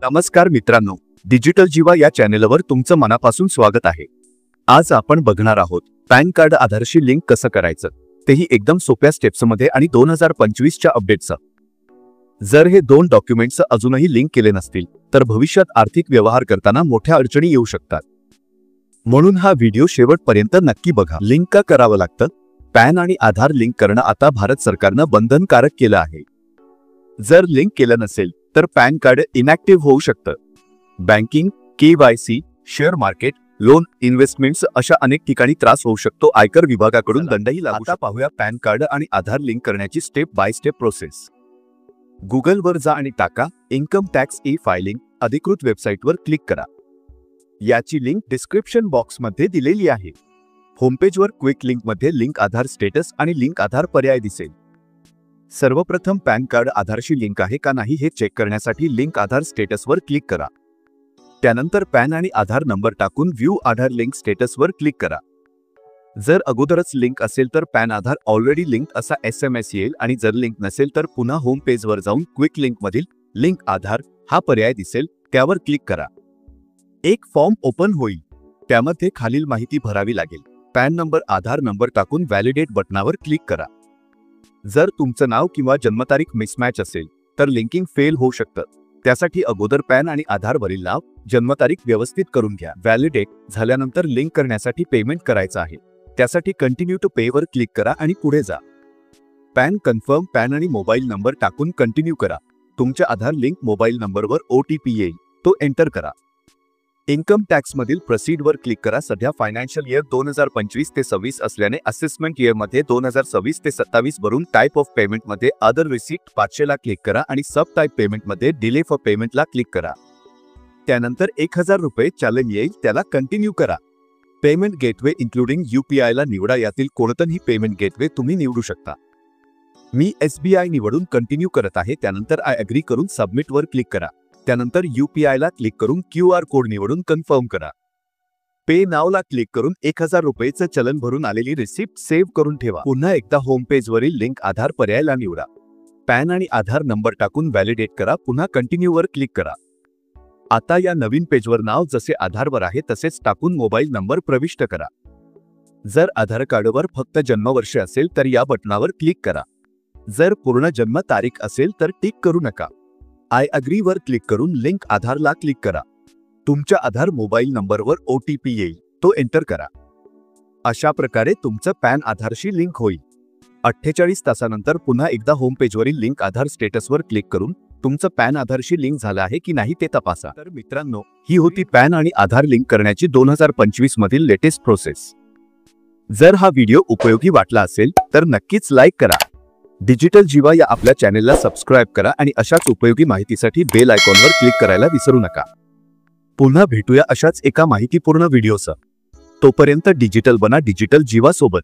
नमस्कार मित्रांनो, डिजिटल जीवा या चॅनेलवर तुमचं मनापासून स्वागत आहे। आज आपण बघणार आहोत पॅन कार्ड आधारशी लिंक कसं करायचं, तेही एकदम सोप्या स्टेप्समध्ये आणि 2025 च्या अपडेटचं। जर हे दोन डॉक्युमेंट्स अजूनही लिंक केले नसतील तर भविष्यात आर्थिक व्यवहार करताना मोठ्या अडचणी येऊ शकतात। म्हणून हा व्हिडिओ शेवटपर्यंत नक्की बघा। लिंक का करावं लागतं? पॅन आणि आधार लिंक करणं आता भारत सरकारनं बंधनकारक केलं आहे। जर लिंक केलं नसेल तर पॅन कार्ड इनॅक्टिव्ह होऊ शकतं। Banking, KYC, share market, loan, investments अशा अनेक ठिकाणी त्रास होऊ शकतो। आयकर विभागाकडून दंडही लागू शकतो। आता पाहूया पॅन कार्ड आणि आधार लिंक करण्याची स्टेप बाय स्टेप प्रोसेस। गुगलवर जा आणि टाका इन्कम टॅक्स ई-फायलिंग। अधिकृत वेबसाईटवर क्लिक करा। याची लिंक डिस्क्रिप्शन बॉक्समध्ये दिलेली आहे। होमपेजवर क्विक लिंकमध्ये लिंक आधार स्टेटस आणि लिंक आधार पर्याय दिसेल। सर्वप्रथम पॅन कार्ड आधारशी लिंक आहे का नाही हे चेक करण्यासाठी लिंक आधार स्टेटसवर क्लिक करा। त्यानंतर पॅन आणि आधार नंबर टाकून व्ह्यू आधार लिंक स्टेटसवर क्लिक करा। जर अगोदरच लिंक असेल तर पॅन आधार ऑलरेडी लिंक असा SMS येईल आणि जर लिंक नसेल तर पुन्हा होम पेजवर जाऊन क्विक लिंकमधील लिंक आधार हा पर्याय दिसेल, त्यावर क्लिक करा। एक फॉर्म ओपन होईल। त्यामध्ये खालील माहिती भरावी लागेल। पॅन नंबर, आधार नंबर टाकून व्हॅलिडेट बटनावर क्लिक करा। जर तुमचं नाव किंवा जन्मतारीख मिसमॅच असेल तर लिंकिंग फेल होऊ शकतं। त्यासाठी अगोदर पॅन आणि आधारवरील नाव, जन्मतारीख व्यवस्थित करून घ्या। व्हॅलिडेट झाल्यानंतर लिंक करण्यासाठी पेमेंट करायचं आहे। त्यासाठी कंटिन्यू टू पे वर क्लिक करा आणि पुढे जा। पॅन कन्फर्म, पॅन आणि मोबाईल नंबर टाकून कंटिन्यू करा। तुमच्या आधार लिंक मोबाईल नंबरवर OTP येईल, तो एंटर करा। इन्कम टॅक्स मधील प्रोसीड वर क्लिक करा। सध्या फायनान्शियल इयर 2025 ते 26 असल्याने असेसमेंट इयर मध्ये 2026 ते 27 भरून टाइप ऑफ पेमेंट मध्ये अदर रिसीट 500 ला क्लिक करा आणि सब टाइप पेमेंट मध्ये डिले फॉर पेमेंट ला क्लिक करा। त्यानंतर 1000 रुपये चलन येईल, त्याला कंटिन्यू करा। पेमेंट गेटवे इन्क्लुडिंग UPI ला निवडा। यातील कोणतंही पेमेंट गेटवे तुम्ही निवडू शकता। मी SBI निवडून कंटिन्यू करत आहे। त्यानंतर आय अग्री करून सबमिट वर क्लिक करा। त्यानंतर UPI ला क्लिक करून QR कोड निवडून कन्फर्म करा। पे नाव ला क्लिक करून 1000 रुपयेचं चलन भरून आलेली रिसिप्ट सेव्ह करून ठेवा। पुन्हा एकदा होम पेजवरील लिंक आधार पर्यायाला निवडा। पॅन आणि आधार नंबर टाकून व्हॅलिडेट करा। पुन्हा कंटिन्यू वर क्लिक करा। आता या नवीन पेजवर नाव जसे आधारवर आहे तसेच टाकून मोबाईल नंबर प्रविष्ट करा। जर आधार कार्डवर फक्त जन्मवर्ष असेल तर या बटनावर क्लिक करा। जर पूर्ण जन्म तारीख असेल तर टिक करू नका। आय अग्री वर क्लिक करून लिंक आधारला क्लिक करा। तुमच्या आधार मोबाईल नंबरवर OTP येईल, तो एंटर करा। अशा प्रकारे तुमचं पॅन आधारशी लिंक होईल। 48 तासानंतर पुन्हा एकदा होम पेजवरील लिंक आधार स्टेटसवर क्लिक करून तुमचं पॅन आधारशी लिंक झालं आहे की नाही ते तपासा। तर मित्रांनो, ही होती पॅन आणि आधार लिंक करण्याची 2025 मधील लेटेस्ट प्रोसेस। जर हा व्हिडिओ उपयोगी वाटला असेल तर नक्कीच लाईक करा। डिजिटल जीवा या आपल्या चॅनेलला सबस्क्राइब करा आणि अशाच उपयोगी माहितीसाठी बेल आयकॉनवर क्लिक करायला विसरू नका। पुन्हा भेटूया अशाच एका माहितीपूर्ण व्हिडिओसह। तोपर्यंत डिजिटल बना, डिजिटल जीवा सोबत।